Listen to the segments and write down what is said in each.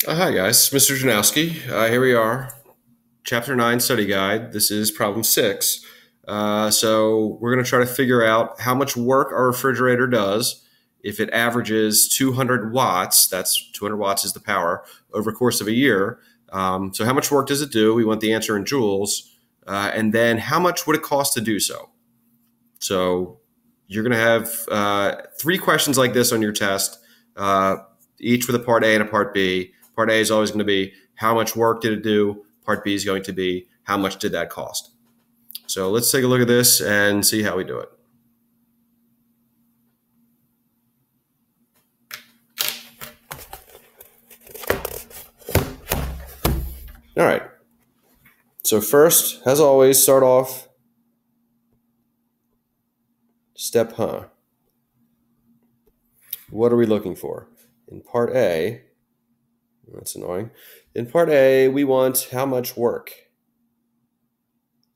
Hi guys, Mr. Janowski. Here we are, Chapter 9 Study Guide. This is Problem 6. So we're going to try to figure out how much work our refrigerator does if it averages 200 watts. That's 200 watts is the power over the course of a year. So how much work does it do? We want the answer in joules. And then how much would it cost to do so? So you're going to have three questions like this on your test, uh, each with a part A and a part B. Part A is always going to be how much work did it do? Part B is going to be how much did that cost? So let's take a look at this and see how we do it. All right. So first, as always, start off step, What are we looking for? In part A, that's annoying. In part A, we want how much work.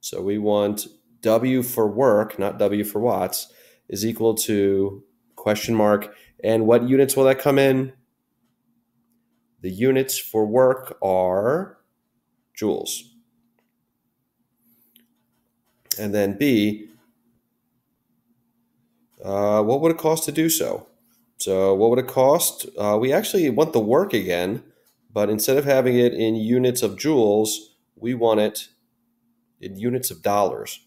So we want W for work, not W for watts, is equal to question mark. And what units will that come in? The units for work are joules. And then B, what would it cost to do so? So what would it cost? We actually want the work again, but instead of having it in units of joules, we want it in units of dollars,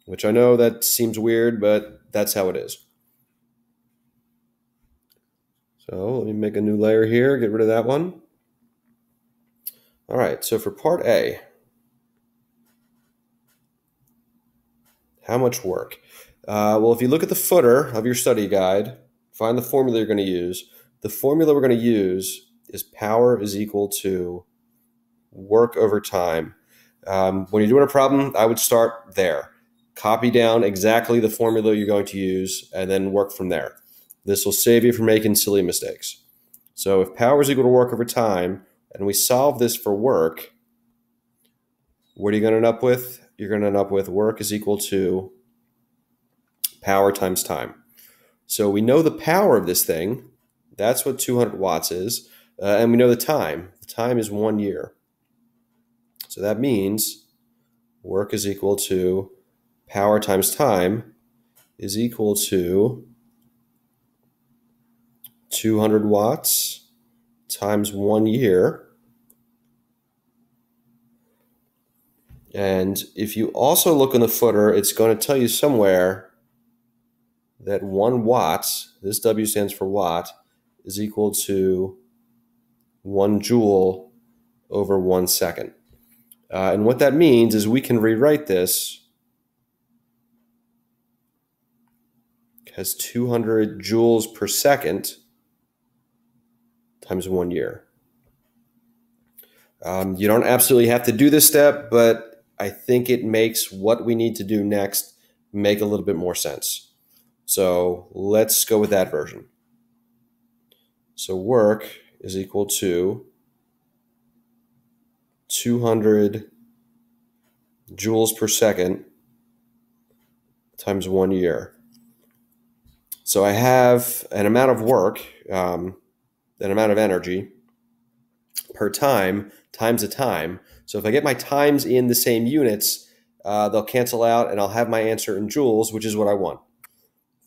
which I know that seems weird, but that's how it is. So let me make a new layer here, get rid of that one. All right, so for part A, how much work? Well, if you look at the footer of your study guide, find the formula you're going to use. The formula we're going to use is power is equal to work over time. When you're doing a problem, I would start there. Copy down exactly the formula you're going to use and then work from there. This will save you from making silly mistakes. So if power is equal to work over time, and we solve this for work, what are you going to end up with? You're going to end up with work is equal to power times time. So we know the power of this thing. That's what 200 watts is. And we know the time. The time is 1 year. So that means work is equal to power times time is equal to 200 watts times 1 year. And if you also look in the footer, it's going to tell you somewhere that 1 watt, this W stands for watt, is equal to 1 joule over 1 second. And what that means is we can rewrite this as 200 joules per second times 1 year. You don't absolutely have to do this step, but I think it makes what we need to do next make a little bit more sense. So let's go with that version. So work is equal to 200 joules per second times 1 year. So I have an amount of work, an amount of energy per time times a time. So if I get my times in the same units, they'll cancel out and I'll have my answer in joules, which is what I want.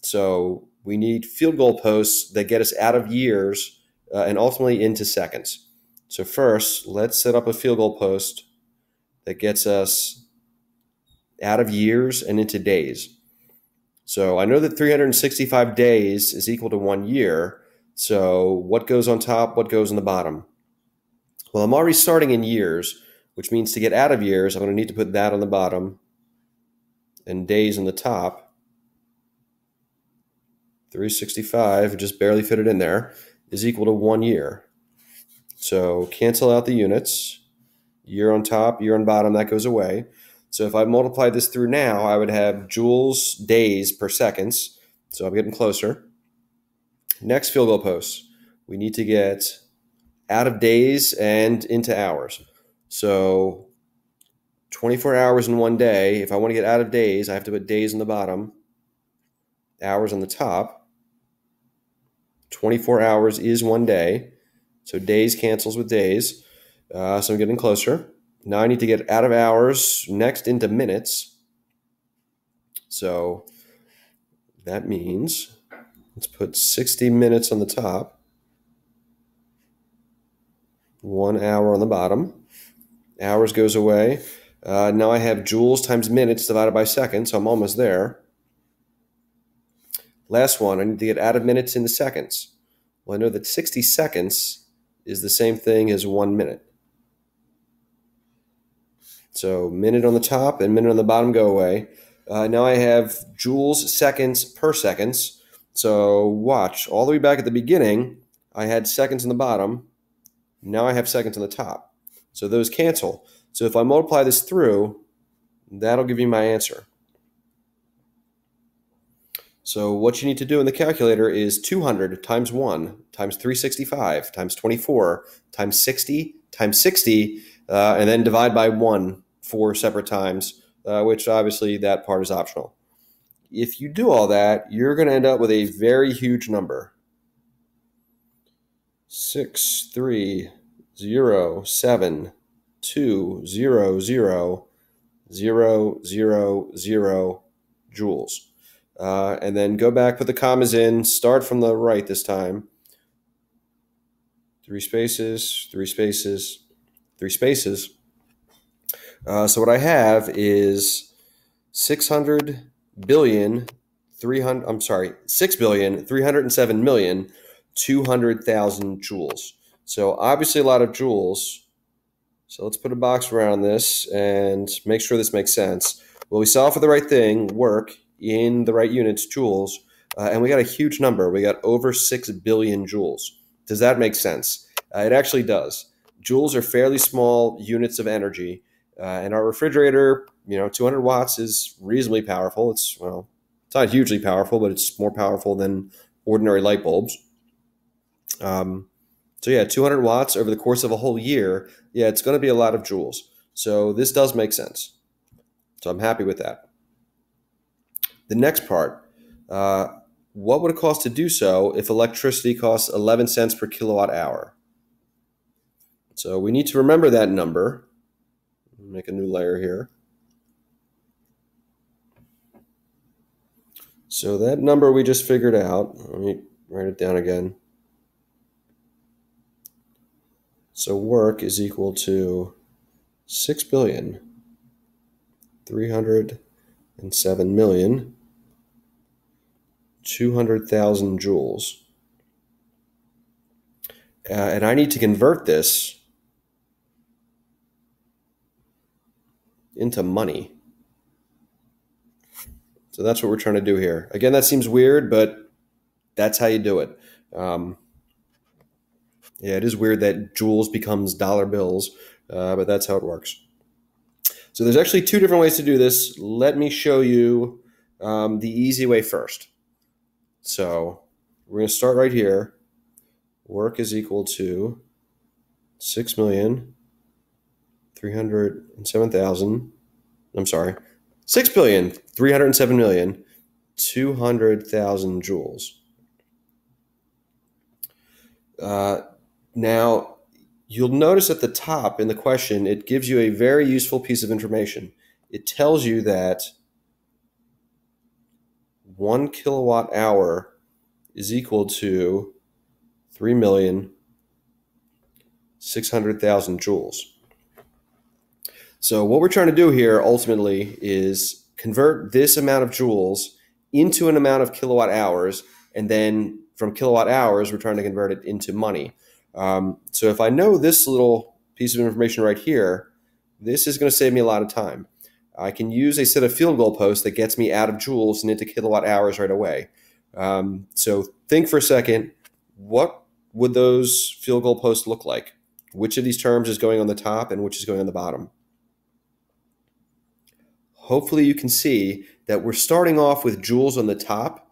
So we need field goal posts that get us out of years and ultimately into seconds. So first, let's set up a field goal post that gets us out of years and into days. So I know that 365 days is equal to 1 year. So what goes on top? What goes on the bottom? Well, I'm already starting in years, which means to get out of years, I'm going to need to put that on the bottom and days on the top. 365, just barely fit it in there, is equal to 1 year. So cancel out the units. Year on top, year on bottom, that goes away. So if I multiply this through now, I would have joules days per seconds. So I'm getting closer. Next field goal post, we need to get out of days and into hours. So 24 hours in 1 day. If I want to get out of days, I have to put days on the bottom, hours on the top. 24 hours is 1 day. So days cancels with days. So I'm getting closer. Now I need to get out of hours next into minutes. So that means let's put 60 minutes on the top, 1 hour on the bottom. Hours goes away. Now I have joules times minutes divided by seconds, so I'm almost there. Last one, I need to get out of minutes into seconds. Well, I know that 60 seconds is the same thing as 1 minute. So minute on the top and minute on the bottom go away. Now I have joules, seconds per seconds. So watch, all the way back at the beginning, I had seconds on the bottom. Now I have seconds on the top. So those cancel. So if I multiply this through, that'll give you my answer. So what you need to do in the calculator is 200 times 1 times 365 times 24 times 60 times 60, and then divide by 1 4 separate times, which obviously that part is optional. If you do all that, you're going to end up with a very huge number. 630720000 joules. And then go back, put the commas in, start from the right this time. 3 spaces, 3 spaces, 3 spaces. So what I have is 6,307,200,000 joules. So obviously a lot of joules. So let's put a box around this and make sure this makes sense. Well, we solved for the right thing, work, in the right units, joules, and we got a huge number. We got over 6 billion joules. Does that make sense? It actually does. Joules are fairly small units of energy, and our refrigerator, 200 watts is reasonably powerful. It's not hugely powerful, but it's more powerful than ordinary light bulbs. So yeah, 200 watts over the course of a whole year, yeah, it's going to be a lot of joules. So this does make sense. So I'm happy with that. The next part, what would it cost to do so if electricity costs 11 cents per kilowatt hour? So we need to remember that number. Make a new layer here. So that number we just figured out, let me write it down again. So work is equal to 6,307,200,000 joules. And I need to convert this into money. So that's what we're trying to do here. Again, that seems weird, but that's how you do it. Yeah, it is weird that joules becomes dollar bills, but that's how it works. So there's actually 2 different ways to do this. Let me show you the easy way first. So we're going to start right here. Work is equal to 6,307,000. I'm sorry, 6,307,200,000 joules. Now, you'll notice at the top in the question, it gives you a very useful piece of information. It tells you that 1 kilowatt hour is equal to 3,600,000 joules. So what we're trying to do here ultimately is convert this amount of joules into an amount of kilowatt hours, and then from kilowatt hours, we're trying to convert it into money. So if I know this little piece of information right here, this is going to save me a lot of time. I can use a set of field goal posts that gets me out of joules and into kilowatt hours right away. So think for a second, what would those field goal posts look like? Which of these terms is going on the top and which is going on the bottom? Hopefully you can see that we're starting off with joules on the top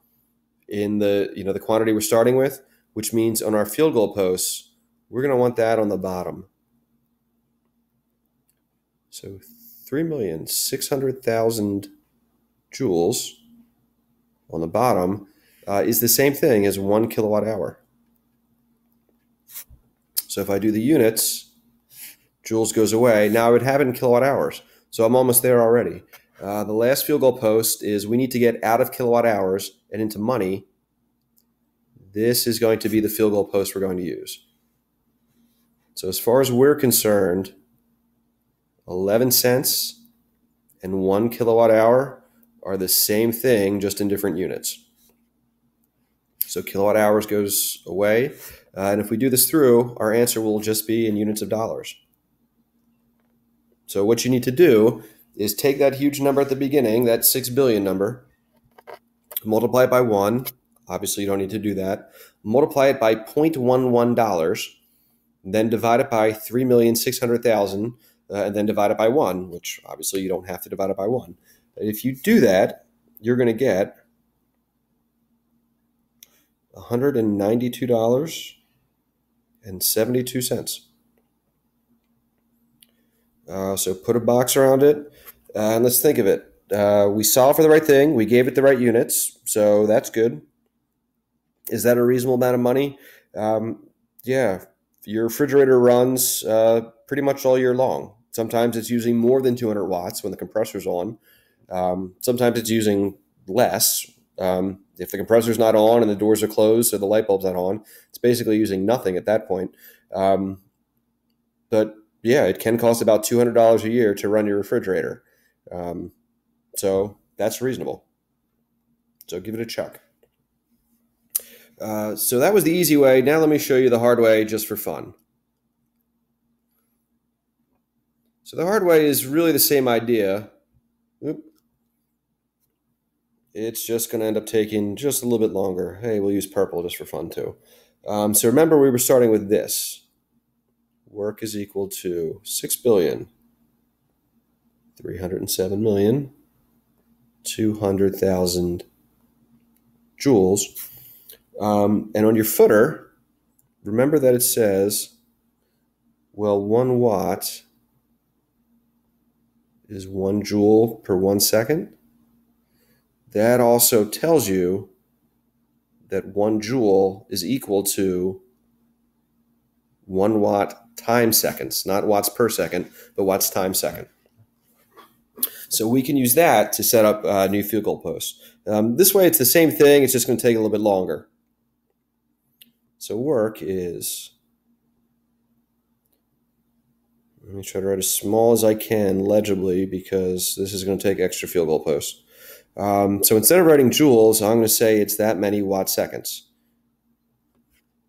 in the, the quantity we're starting with, which means on our field goal posts, we're going to want that on the bottom. So 3,600,000 joules on the bottom is the same thing as 1 kilowatt hour. So if I do the units, joules goes away. Now I would have it in kilowatt hours. So I'm almost there already. The last field goal post is we need to get out of kilowatt hours and into money. This is going to be the field goal post we're going to use. So as far as we're concerned, 11 cents and 1 kilowatt hour are the same thing, just in different units. So kilowatt hours goes away. And if we do this through, our answer will just be in units of dollars. So what you need to do is take that huge number at the beginning, that 6 billion number, multiply it by 1. Obviously, you don't need to do that. Multiply it by $0.11, then divide it by 3,600,000, and then divide it by 1, which obviously you don't have to divide it by 1. If you do that, you're going to get $192.72. So put a box around it, and let's think of it. We solved for the right thing. We gave it the right units, so that's good. Is that a reasonable amount of money? Yeah. Your refrigerator runs pretty much all year long. Sometimes it's using more than 200 watts when the compressor's on. Sometimes it's using less. If the compressor's not on and the doors are closed or the light bulb's not on, it's basically using nothing at that point. But yeah, it can cost about $200 a year to run your refrigerator. So that's reasonable. So give it a check. So that was the easy way. Now let me show you the hard way just for fun. So the hard way is really the same idea. It's just going to end up taking just a little bit longer. Hey, we'll use purple just for fun too. So remember, we were starting with this. Work is equal to 6,307,200,000 joules. And on your footer, remember that it says, well, 1 watt is 1 joule per 1 second. That also tells you that 1 joule is equal to 1 watt times seconds, not watts per second, but watts times second. So we can use that to set up new field goal posts. This way, it's the same thing. It's just going to take a little bit longer. So work is, let me try to write as small as I can legibly because this is going to take extra field goal posts. So instead of writing joules, I'm going to say it's that many watt seconds.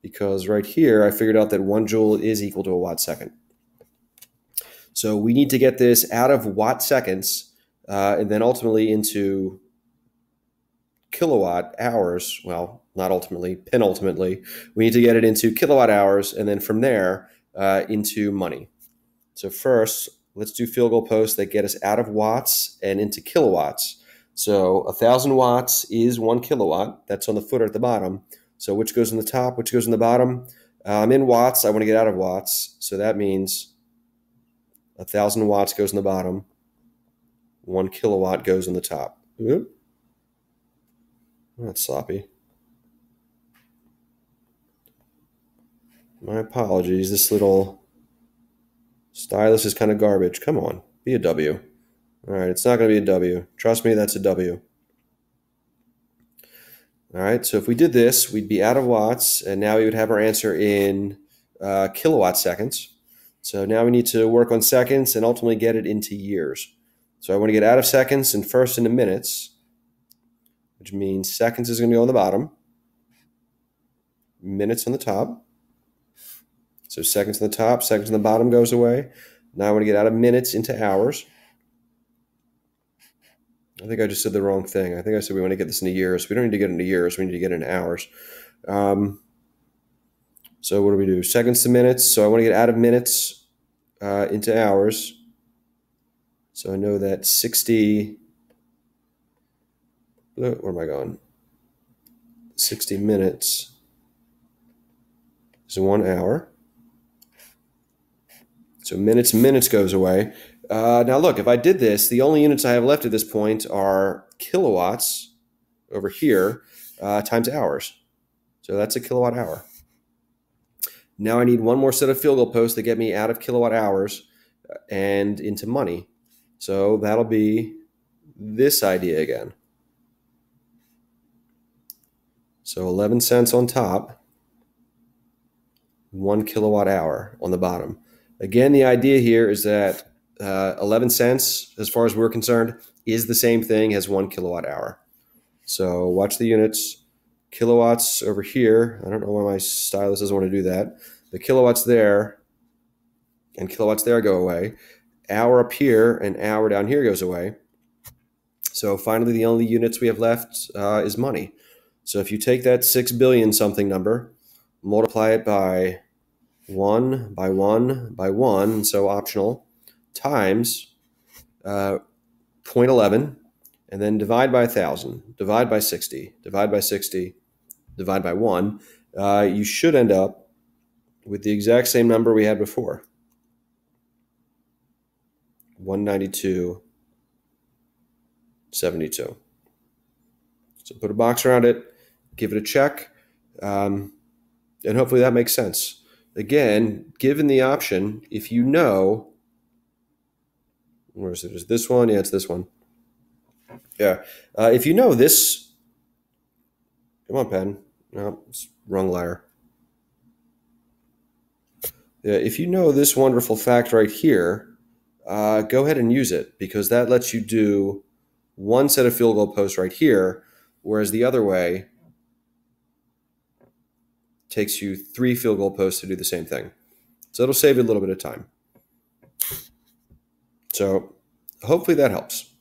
Because right here, I figured out that 1 joule is equal to a watt second. So we need to get this out of watt seconds and then ultimately into kilowatt hours. Well, not ultimately, penultimately. We need to get it into kilowatt hours and then from there into money. So first, let's do field goal posts that get us out of watts and into kilowatts. So 1,000 watts is 1 kilowatt. That's on the footer at the bottom. So which goes in the top, which goes in the bottom? I'm in watts. I want to get out of watts. So that means 1,000 watts goes in the bottom. 1 kilowatt goes in the top. Oop. That's sloppy. My apologies. This little stylus is kind of garbage. Come on, be a W. All right, it's not going to be a W. Trust me, that's a W. All right, so if we did this, we'd be out of watts, and now we would have our answer in kilowatt seconds. So now we need to work on seconds and ultimately get it into years. So I want to get out of seconds and first into minutes, which means seconds is going to go on the bottom, minutes on the top. So seconds on the top, seconds on the bottom goes away. Now I want to get out of minutes into hours. I think I just said the wrong thing. I think I said we want to get this into years. We don't need to get into years. We need to get into hours. So what do we do? Seconds to minutes. So I want to get out of minutes into hours. So I know that 60, where am I going? 60 minutes is 1 hour. So minutes goes away. Now look, if I did this, the only units I have left at this point are kilowatts over here times hours. So that's a kilowatt hour. Now I need one more set of field goal posts to get me out of kilowatt hours and into money. So that'll be this idea again. So 11 cents on top, 1 kilowatt hour on the bottom. Again, the idea here is that 11 cents, as far as we're concerned, is the same thing as 1 kilowatt hour. So watch the units. Kilowatts over here. I don't know why my stylus doesn't want to do that. The kilowatts there and kilowatts there go away. Hour up here and hour down here goes away. So finally, the only units we have left is money. So if you take that 6 billion something number, multiply it by 1, by 1, by 1, so optional, times 0.11, and then divide by 1,000, divide by 60, divide by 60, divide by 1, you should end up with the exact same number we had before. 192.72. So put a box around it, give it a check, and hopefully that makes sense. Again, given the option, if you know, where is it? Is this one? Yeah, it's this one. Yeah. If you know this, come on, pen. No, it's wrong liar. Yeah, if you know this wonderful fact right here, go ahead and use it, because that lets you do one set of field goal posts right here, whereas the other way takes you 3 field goal posts to do the same thing. So it'll save you a little bit of time. So hopefully that helps.